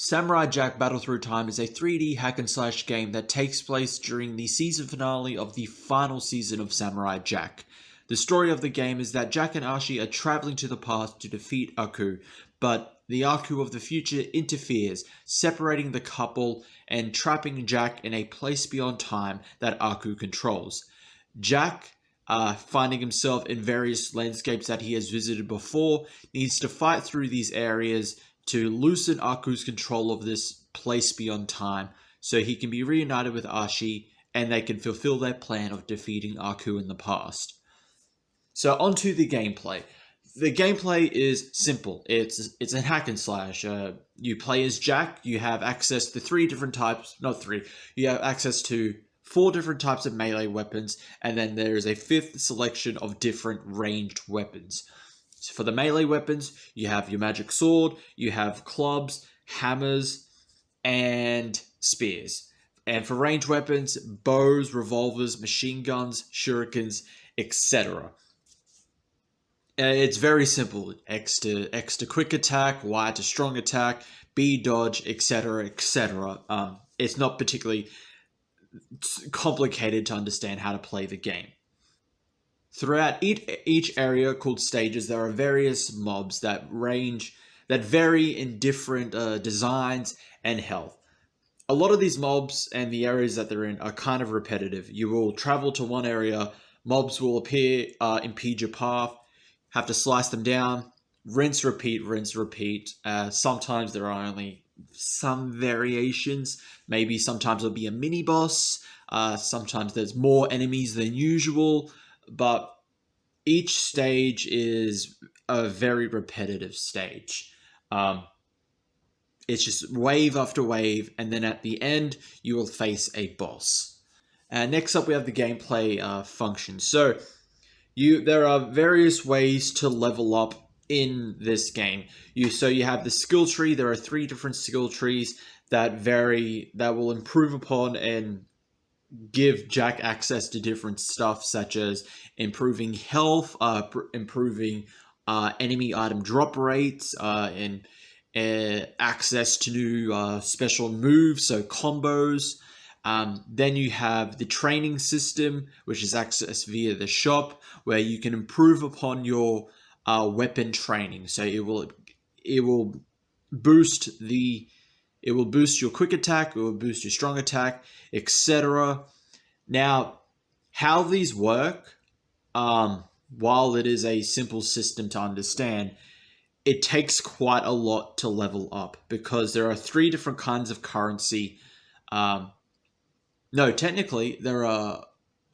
Samurai Jack Battle Through Time is a 3D hack and slash game that takes place during the season finale of the final season of Samurai Jack. The story of the game is that Jack and Ashi are traveling to the past to defeat Aku, but the Aku of the future interferes, separating the couple and trapping Jack in a place beyond time that Aku controls. Jack, finding himself in various landscapes that he has visited before, needs to fight through these areas to loosen Aku's control of this place beyond time so he can be reunited with Ashi and they can fulfill their plan of defeating Aku in the past. So onto the gameplay. The gameplay is simple. It's a hack and slash. You play as Jack. You have access to you have access to 4 different types of melee weapons, and then there is a 5th selection of different ranged weapons. So for the melee weapons, you have your magic sword, you have clubs, hammers, and spears. And for ranged weapons, bows, revolvers, machine guns, shurikens, etc. It's very simple. X to quick attack, Y to strong attack, B dodge, etc., etc. It's not particularly complicated to understand how to play the game. Throughout each area called stages, there are various mobs that vary in different designs and health. A lot of these mobs and the areas that they're in are kind of repetitive. You will travel to one area, mobs will appear, impede your path, have to slice them down, rinse, repeat, rinse, repeat. Sometimes there are only some variations. Maybe sometimes there'll be a mini boss. Sometimes there's more enemies than usual. But each stage is a very repetitive stage. It's just wave after wave, and then at the end, you will face a boss. Next up, we have the gameplay function. So, there are various ways to level up in this game. You have the skill tree. There are 3 different skill trees that vary, that will improve upon and give Jack access to different stuff, such as improving health, improving enemy item drop rates, and access to new special moves, so combos. Then you have the training system, which is accessed via the shop, where you can improve upon your weapon training. So it will boost your quick attack, it will boost your strong attack, etc. Now, how these work, while it is a simple system to understand, it takes quite a lot to level up because there are 3 different kinds of currency. Technically, there are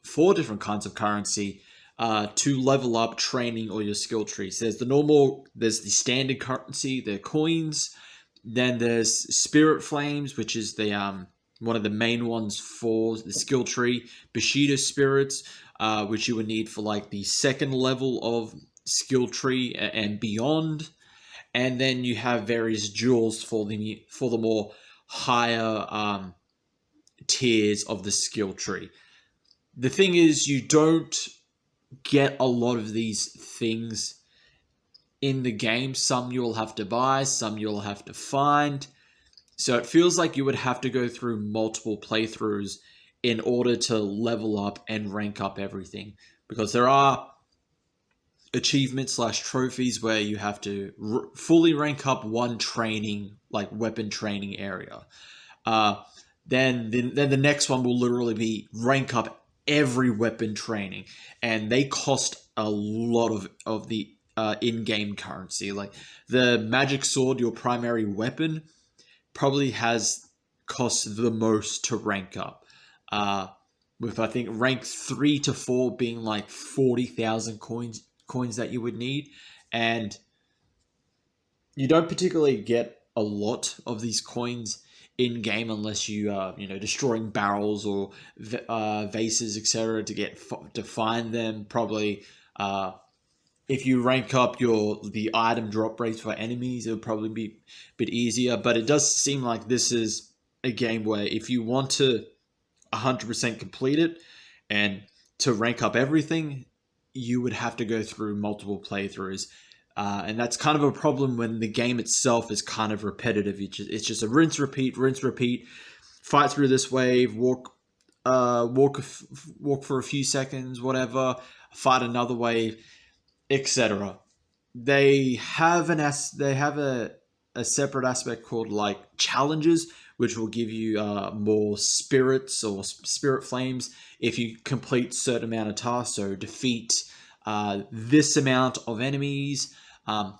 4 different kinds of currency to level up training or your skill trees. There's the standard currency, the coins. Then there's Spirit Flames, which is the one of the main ones for the skill tree. Bushido Spirits, which you would need for like the 2nd level of skill tree and beyond. And then you have various jewels for the more higher tiers of the skill tree. The thing is, you don't get a lot of these things in the game. Some you'll have to buy, some you'll have to find. So it feels like you would have to go through multiple playthroughs in order to level up and rank up everything. Because there are achievements / trophies where you have to fully rank up one training, like weapon training area. Then the next one will literally be rank up every weapon training. And they cost a lot of the in-game currency. Like the magic sword, your primary weapon, probably has cost the most to rank up. With I think rank 3 to 4 being like 40,000 coins that you would need, and you don't particularly get a lot of these coins in game unless you are destroying barrels or vases, etc. to find them. Probably if you rank up the item drop rates for enemies, it'll probably be a bit easier. But it does seem like this is a game where if you want to 100% complete it and to rank up everything, you would have to go through multiple playthroughs. And that's kind of a problem when the game itself is kind of repetitive. It's just a rinse, repeat. Fight through this wave, walk for a few seconds, whatever. Fight another wave, etc. They have a separate aspect called like challenges, which will give you more spirits or spirit flames if you complete certain amount of tasks. So defeat this amount of enemies.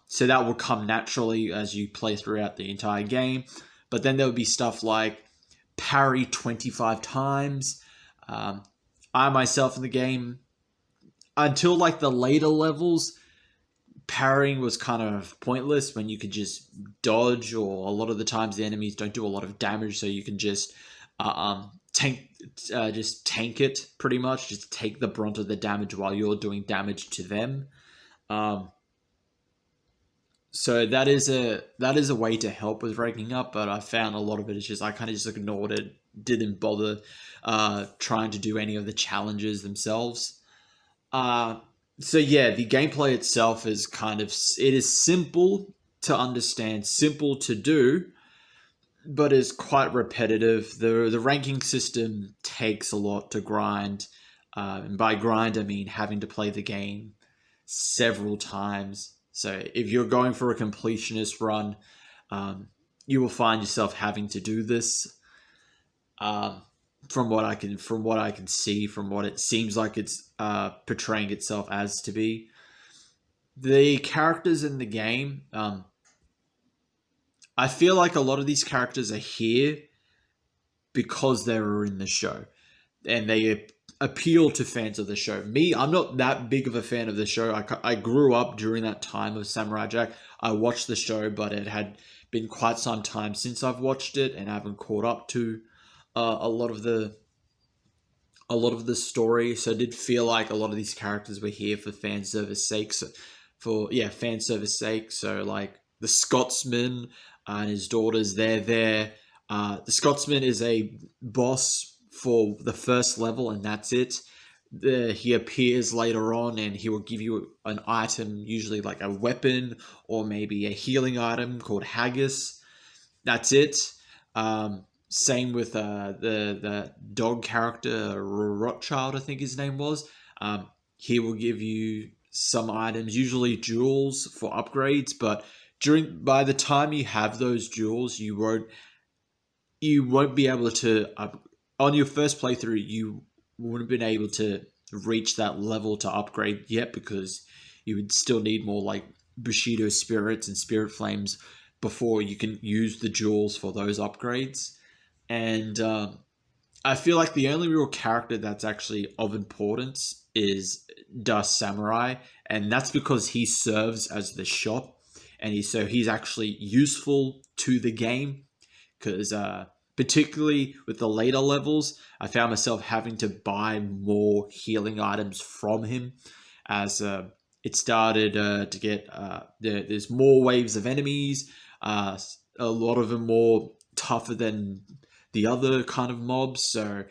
So that will come naturally as you play throughout the entire game. But then there will be stuff like parry 25 times. I myself in the game, until like the later levels, parrying was kind of pointless when you could just dodge, or a lot of the times the enemies don't do a lot of damage, so you can just tank it pretty much, just take the brunt of the damage while you're doing damage to them. So that is a way to help with ranking up, but I found a lot of it is just I kind of just ignored it, didn't bother trying to do any of the challenges themselves. So yeah, the gameplay itself is it is simple to understand, simple to do, but is quite repetitive. The ranking system takes a lot to grind, and by grind I mean having to play the game several times. So if you're going for a completionist run, you will find yourself having to do this. From what I can see, from what it seems like it's portraying itself as to be, the characters in the game, I feel like a lot of these characters are here because they were in the show, and they appeal to fans of the show. Me, I'm not that big of a fan of the show. I grew up during that time of Samurai Jack. I watched the show, but it had been quite some time since I've watched it, and I haven't caught up to a lot of the story. So I did feel like a lot of these characters were here for fan service sake. Fan service sake. So like the Scotsman and his daughters, they're there. The Scotsman is a boss for the first level, and that's it. He appears later on, and he will give you an item, usually like a weapon or maybe a healing item called Haggis. That's it. Same with the dog character, Rothschild, I think his name was. He will give you some items, usually jewels for upgrades, but by the time you have those jewels, you won't be able to on your first playthrough, you wouldn't have been able to reach that level to upgrade yet, because you would still need more like Bushido spirits and spirit flames before you can use the jewels for those upgrades. And I feel like the only real character that's actually of importance is Dust Samurai, and that's because he serves as the shop, and he's actually useful to the game, because particularly with the later levels, I found myself having to buy more healing items from him as it started to get there's more waves of enemies, a lot of them more tougher than the other kind of mobs, so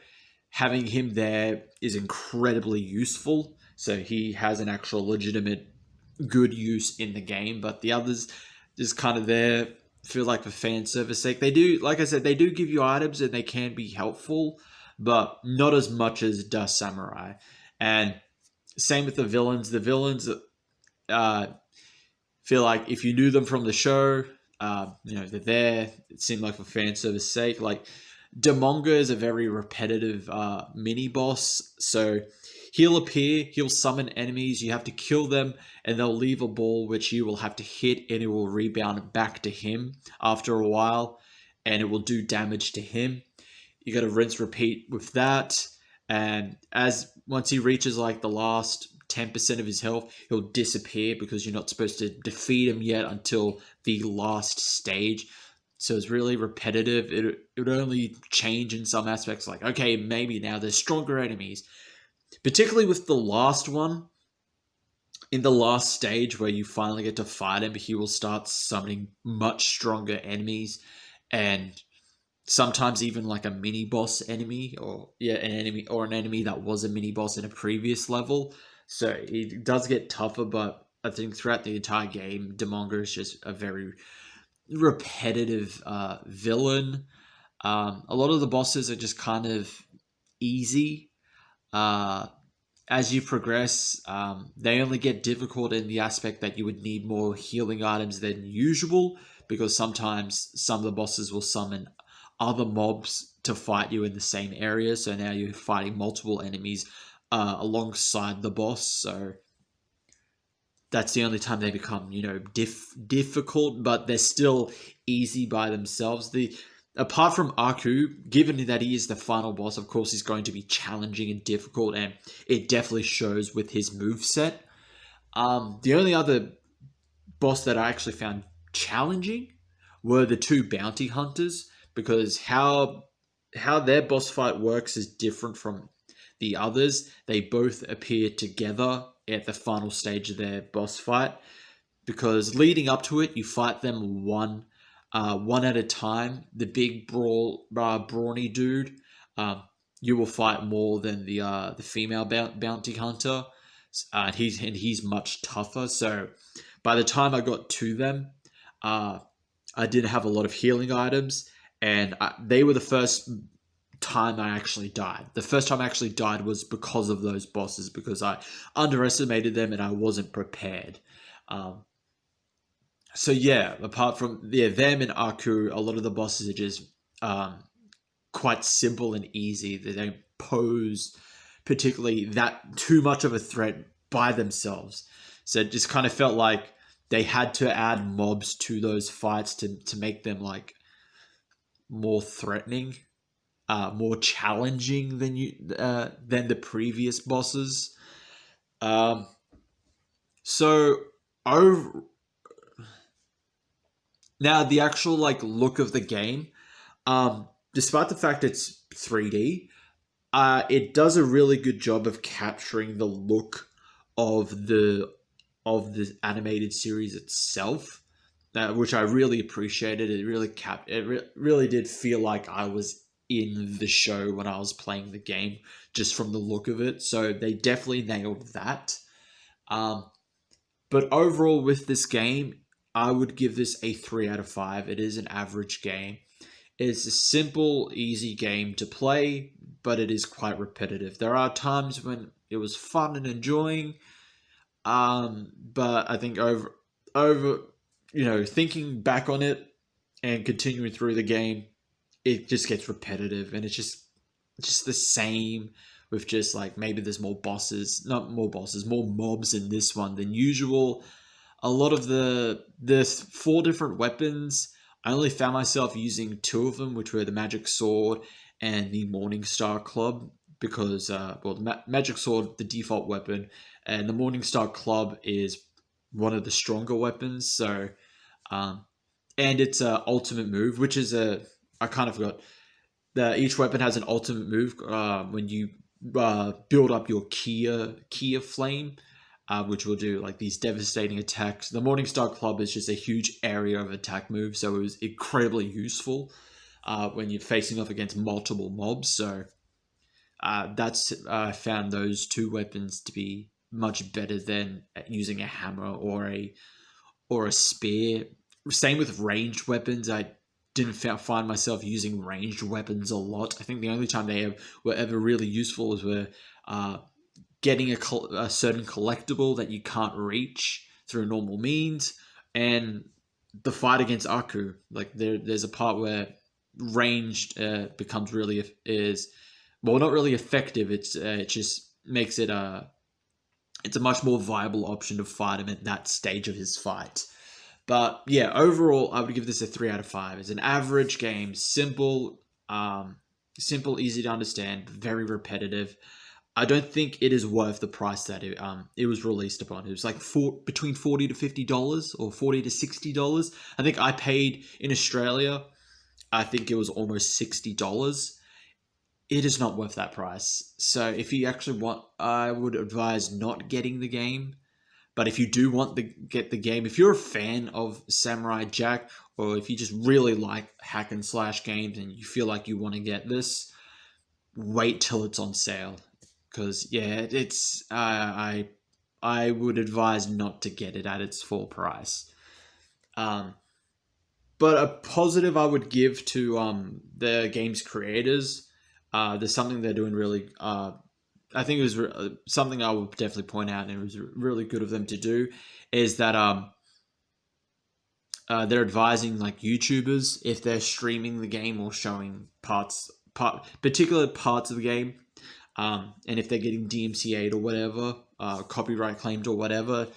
having him there is incredibly useful. So he has an actual legitimate good use in the game, but the others just kind of there feel like for fan service sake. They do, like I said, they do give you items and they can be helpful, but not as much as Dust Samurai. And same with the villains. The villains feel like if you knew them from the show, they're there. It seemed like for fan service sake. Like Demonga is a very repetitive mini boss, so he'll appear, he'll summon enemies, you have to kill them, and they'll leave a ball which you will have to hit, and it will rebound back to him after a while, and it will do damage to him. You got to rinse repeat with that, and once he reaches like the last 10% of his health, he'll disappear because you're not supposed to defeat him yet until the last stage. So it's really repetitive. It would only change in some aspects, like, okay, maybe now there's stronger enemies. Particularly with the last one, in the last stage where you finally get to fight him, he will start summoning much stronger enemies, and sometimes even like a mini boss enemy, an enemy that was a mini boss in a previous level. So it does get tougher, but I think throughout the entire game, Demonga is just a very repetitive villain. A lot of the bosses are just kind of easy. Uh, as you progress, they only get difficult in the aspect that you would need more healing items than usual, because sometimes some of the bosses will summon other mobs to fight you in the same area. So now you're fighting multiple enemies alongside the boss. So that's the only time they become, difficult, but they're still easy by themselves. The Apart from Aku, given that he is the final boss, of course, he's going to be challenging and difficult, and it definitely shows with his move set. The only other boss that I actually found challenging were the two bounty hunters, because how their boss fight works is different from the others. They both appear together at the final stage of their boss fight, because leading up to it, you fight them one at a time. The big brawny dude, you will fight more than the female bounty hunter. He's much tougher. So by the time I got to them, uh, I didn't have a lot of healing items, and they were the first time I actually died. The first time I actually died was because of those bosses, because I underestimated them and I wasn't prepared. Um, so yeah, apart from them and Aku, a lot of the bosses are just um, quite simple and easy. They don't pose particularly that too much of a threat by themselves. So it just kind of felt like they had to add mobs to those fights to make them like more threatening, more challenging than the previous bosses. Um, so over now the actual like look of the game, despite the fact it's 3D, it does a really good job of capturing the look of the animated series itself, which I really appreciated. It really did feel like I was in the show when I was playing the game, just from the look of it. So they definitely nailed that. Um, but overall, with this game, I would give this a 3 out of 5. It is an average game. It's a simple, easy game to play, but it is quite repetitive. There are times when it was fun and enjoying, but I think over thinking back on it and continuing through the game, it just gets repetitive, and it's just the same, with just like maybe there's more bosses, not more bosses, more mobs in this one than usual. A lot of there's 4 different weapons. I only found myself using 2 of them, which were the Magic Sword and the Morningstar Club, because the Magic Sword, the default weapon, and the Morningstar Club is one of the stronger weapons. So, um, and it's a ultimate move, which is I kind of forgot that each weapon has an ultimate move when you build up your Kia Flame, which will do like these devastating attacks. The Morningstar Club is just a huge area of attack move, so it was incredibly useful when you're facing off against multiple mobs. So that's I found those 2 weapons to be much better than using a hammer or a spear. Same with ranged weapons. I didn't find myself using ranged weapons a lot. I think the only time were ever really useful is where getting a certain collectible that you can't reach through normal means, and the fight against Aku. Like there's a part where ranged becomes really is well, not really effective. It just makes it's a much more viable option to fight him at that stage of his fight. But yeah, overall, I would give this a 3 out of 5. It's an average game, simple, easy to understand, very repetitive. I don't think it is worth the price that it was released upon. It was like between $40 to $50 or $40 to $60. I think I paid in Australia. I think it was almost $60. It is not worth that price. So if you actually want, I would advise not getting the game. But if you do want to get the game, if you're a fan of Samurai Jack, or if you just really like hack and slash games and you feel like you want to get this, wait till it's on sale. Because yeah, it's I I would advise not to get it at its full price. But a positive I would give to the game's creators, there's something they're doing really. I think it was something I would definitely point out, and it was really good of them to do, is that they're advising like YouTubers if they're streaming the game or showing particular parts of the game, and if they're getting DMCA'd or whatever, copyright claimed or whatever,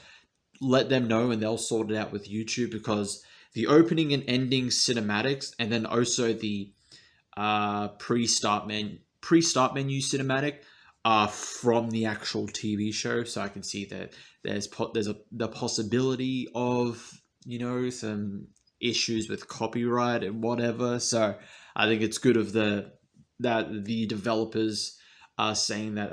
let them know and they'll sort it out with YouTube, because the opening and ending cinematics, and then also the pre-start menu cinematic, are from the actual TV show. So I can see that there's the possibility of, you know, some issues with copyright and whatever. So I think it's good of that the developers are saying that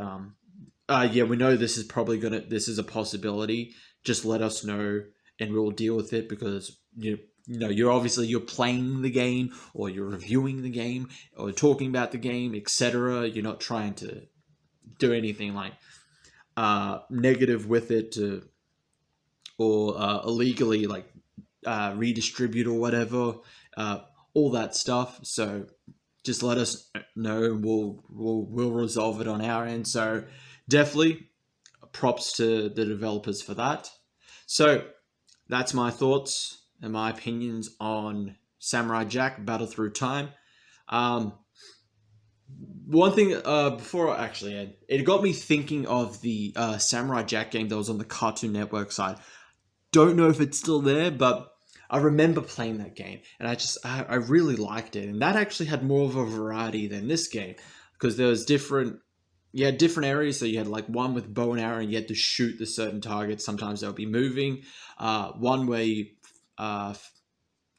yeah, we know this is a possibility. Just let us know and we'll deal with it, because you know you're playing the game, or you're reviewing the game, or talking about the game, etc. You're not trying to do anything like negative with it or illegally like redistribute or whatever, all that stuff. So just let us know and we'll resolve it on our end. So definitely props to the developers for that. So that's my thoughts and my opinions on Samurai Jack Battle Through Time. One thing before actually, it got me thinking of the Samurai Jack game that was on the Cartoon Network side. Don't know if it's still there, but I remember playing that game, and I really liked it. And that actually had more of a variety than this game, because there was different areas. So you had like one with bow and arrow, and you had to shoot the certain targets. Sometimes they'll be moving. One where you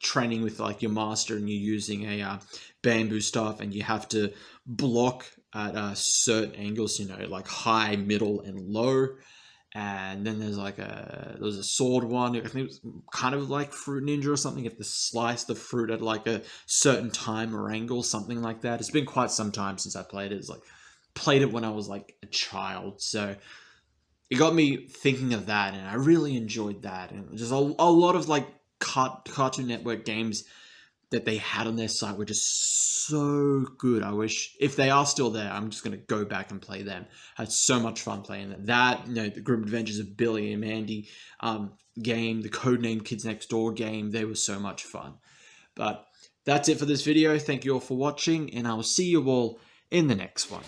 training with like your master, and you're using a bamboo staff, and you have to block at certain angles, you know, like high, middle, and low. And then there's a sword one. I think it was kind of like Fruit Ninja or something. You have to slice the fruit at like a certain time or angle, something like that. It's been quite some time since I played it. It's like played it when I was like a child, so it got me thinking of that, and I really enjoyed that. And just a lot of like Cartoon Network games that they had on their site were just so good. I wish, if they are still there, I'm just going to go back and play them. I had so much fun playing that. That, you know, the Grim Adventures of Billy and Mandy game, the Codename Kids Next Door game, they were so much fun. But that's it for this video. Thank you all for watching, and I will see you all in the next one.